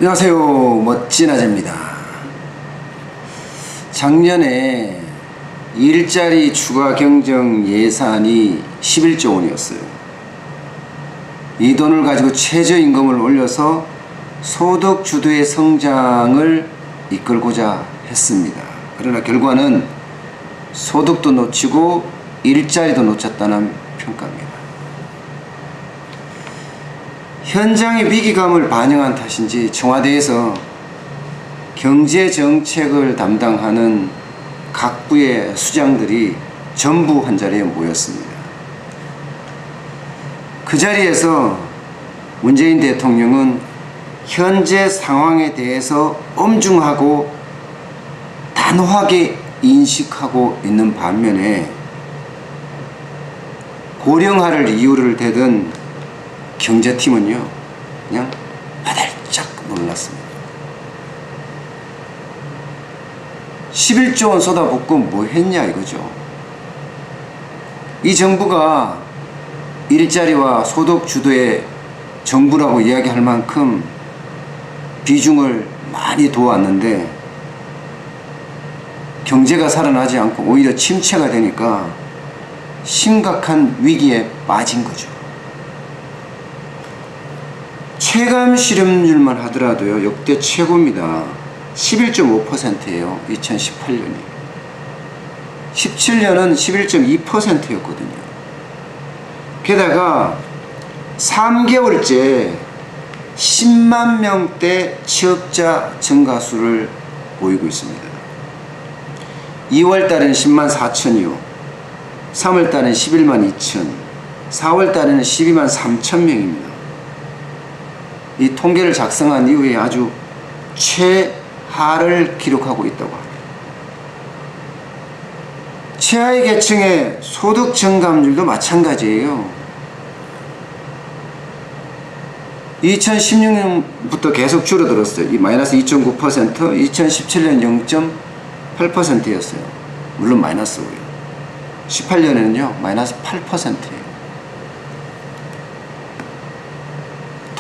안녕하세요. 멋진 아재입니다. 작년에 일자리 추가 경정 예산이 11조 원이었어요. 이 돈을 가지고 최저임금을 올려서 소득 주도의 성장을 이끌고자 했습니다. 그러나 결과는 소득도 놓치고 일자리도 놓쳤다는 평가입니다. 현장의 위기감을 반영한 탓인지 청와대에서 경제정책을 담당하는 각 부의 수장들이 전부 한자리에 모였습니다. 그 자리에서 문재인 대통령은 현재 상황에 대해서 엄중하고 단호하게 인식하고 있는 반면에 고령화를 이유를 대던 경제팀은요 그냥 바들짝 놀랐습니다. 11조 원 쏟아붓고 뭐 했냐 이거죠. 이 정부가 일자리와 소득 주도의 정부라고 이야기할 만큼 비중을 많이 도왔는데 경제가 살아나지 않고 오히려 침체가 되니까 심각한 위기에 빠진 거죠. 체감 실업률만 하더라도요 역대 최고입니다. 11.5%예요. 2018년이 17년은 11.2%였거든요. 게다가 3개월째 10만 명대 취업자 증가수를 보이고 있습니다. 2월달에는 10만 4천이요 3월달에는 11만 2천 4월달에는 12만 3천 명입니다. 이 통계를 작성한 이후에 아주 최하를 기록하고 있다고 합니다. 최하위 계층의 소득 증감률도 마찬가지예요. 2016년부터 계속 줄어들었어요. 이 마이너스 2.9%, 2017년 0.8%였어요. 물론 마이너스고요. 18년에는요 마이너스 8%예요.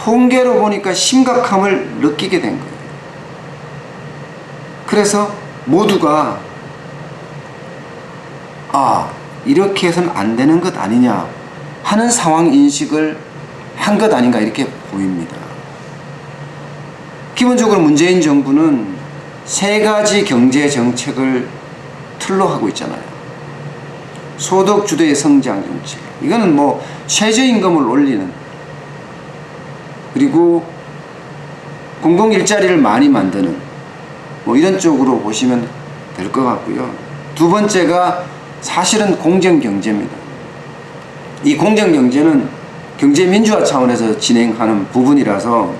통계로 보니까 심각함을 느끼게 된 거예요. 그래서 모두가 이렇게 해서는 안 되는 것 아니냐 하는 상황 인식을 한 것 아닌가 이렇게 보입니다. 기본적으로 문재인 정부는 세 가지 경제 정책을 틀로 하고 있잖아요. 소득 주도의 성장 정책, 이거는 뭐 최저임금을 올리는, 그리고 공공 일자리를 많이 만드는 뭐 이런 쪽으로 보시면 될 것 같고요. 두 번째가 사실은 공정경제입니다. 이 공정경제는 경제민주화 차원에서 진행하는 부분이라서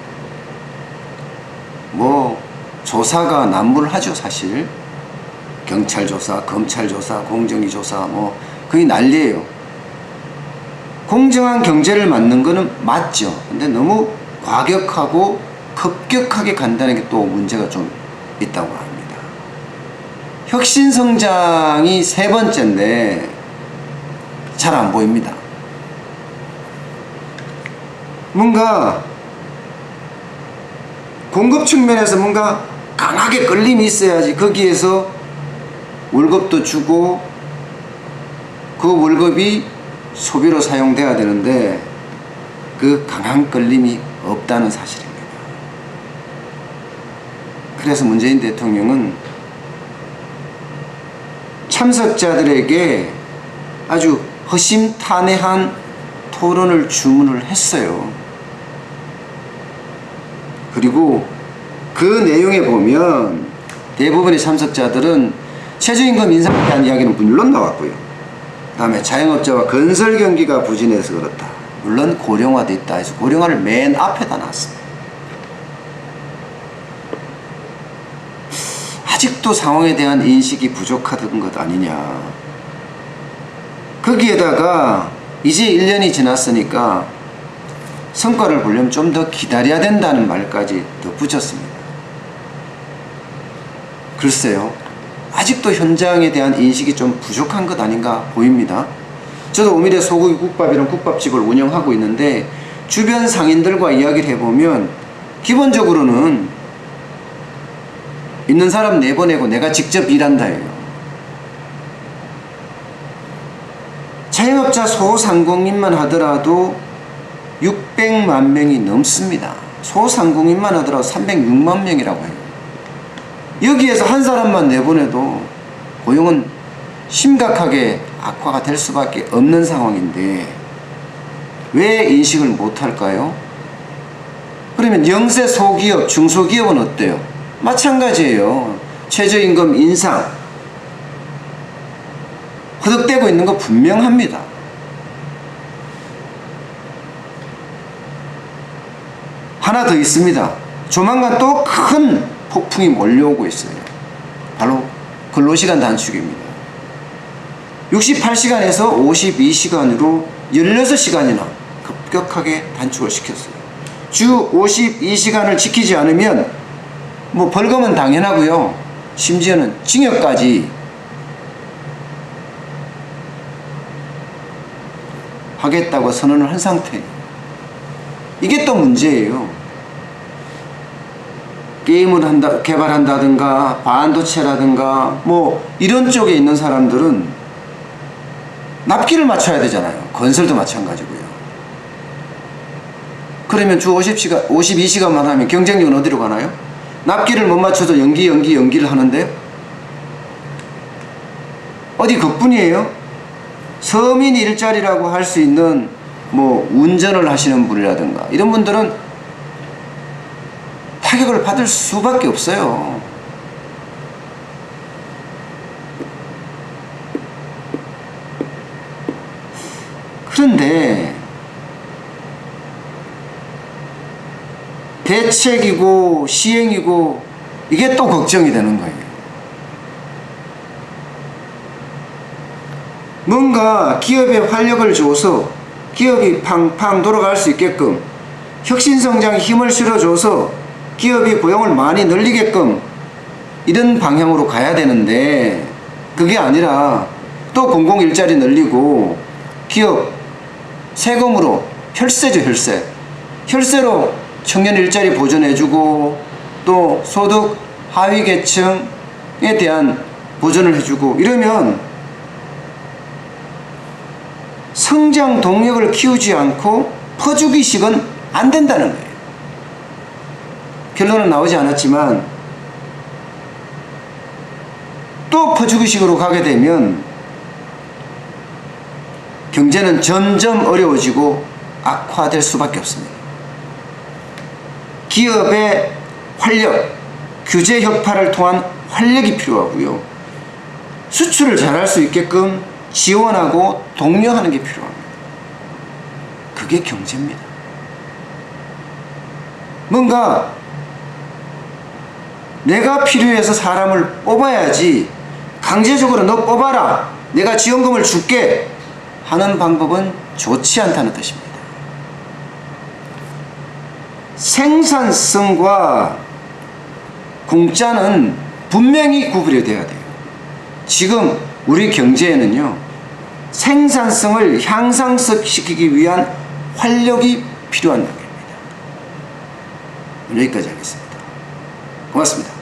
뭐 조사가 난무하죠. 사실 경찰 조사, 검찰 조사, 공정위 조사 뭐 거의 난리예요. 공정한 경제를 만드는 거는 맞죠. 근데 너무 과격하고 급격하게 간다는 게 또 문제가 좀 있다고 합니다. 혁신성장이 세 번째인데 잘 안 보입니다. 뭔가 공급 측면에서 뭔가 강하게 끌림이 있어야지 거기에서 월급도 주고 그 월급이 소비로 사용돼야 되는데 그 강한 끌림이 없다는 사실입니다. 그래서 문재인 대통령은 참석자들에게 아주 허심탄회한 토론을 주문을 했어요. 그리고 그 내용에 보면 대부분의 참석자들은 최저임금 인상에 대한 이야기는 물론 나왔고요. 그 다음에 자영업자와 건설 경기가 부진해서 그렇다. 물론 고령화도 있다 해서 고령화를 맨 앞에다 놨습니다. 아직도 상황에 대한 인식이 부족하던 것 아니냐. 거기에다가 이제 1년이 지났으니까 성과를 보려면 좀 더 기다려야 된다는 말까지 덧붙였습니다. 글쎄요, 아직도 현장에 대한 인식이 좀 부족한 것 아닌가 보입니다. 저도 오미래 소고기 국밥이란 국밥집을 운영하고 있는데 주변 상인들과 이야기를 해보면 기본적으로는 있는 사람 내보내고 내가 직접 일한다예요. 자영업자 소상공인만 하더라도 600만 명이 넘습니다. 소상공인만 하더라도 306만 명이라고 해요. 여기에서 한 사람만 내보내도 고용은 심각하게 악화가 될 수밖에 없는 상황인데 왜 인식을 못할까요? 그러면 영세 소기업, 중소기업은 어때요? 마찬가지예요. 최저임금 인상 허덕대고 있는 거 분명합니다. 하나 더 있습니다. 조만간 또 큰 폭풍이 몰려오고 있어요. 바로 근로시간 단축입니다. 68시간에서 52시간으로 16시간이나 급격하게 단축을 시켰어요. 주 52시간을 지키지 않으면 뭐 벌금은 당연하고요. 심지어는 징역까지 하겠다고 선언을 한 상태예요. 이게 또 문제예요. 게임을 개발한다든가 반도체라든가 뭐 이런 쪽에 있는 사람들은 납기를 맞춰야 되잖아요. 건설도 마찬가지고요. 그러면 주 52시간만 하면 경쟁력은 어디로 가나요? 납기를 못 맞춰서 연기를 하는데요. 어디 그뿐이에요? 서민 일자리라고 할 수 있는 뭐 운전을 하시는 분이라든가 이런 분들은 타격을 받을 수밖에 없어요. 그런데 대책이고 시행이고 이게 또 걱정이 되는 거예요. 뭔가 기업에 활력을 줘서 기업이 팡팡 돌아갈 수 있게끔 혁신성장에 힘을 실어줘서 기업이 고용을 많이 늘리게끔 이런 방향으로 가야 되는데 그게 아니라 또 공공일자리 늘리고 기업 세금으로 혈세죠. 혈세로 청년 일자리 보전해주고 또 소득 하위 계층에 대한 보전을 해주고 이러면 성장 동력을 키우지 않고 퍼주기식은 안 된다는 거예요. 결론은 나오지 않았지만 또 퍼주기식으로 가게 되면 경제는 점점 어려워지고 악화될 수밖에 없습니다. 기업의 활력, 규제 혁파를 통한 활력이 필요하고요. 수출을 잘할 수 있게끔 지원하고 독려하는 게 필요합니다. 그게 경제입니다. 뭔가 내가 필요해서 사람을 뽑아야지 강제적으로 너 뽑아라, 내가 지원금을 줄게 하는 방법은 좋지 않다는 뜻입니다. 생산성과 공짜는 분명히 구분이 돼야 돼요. 지금 우리 경제에는요, 생산성을 향상시키기 위한 활력이 필요한 단계입니다. 여기까지 하겠습니다. 고맙습니다.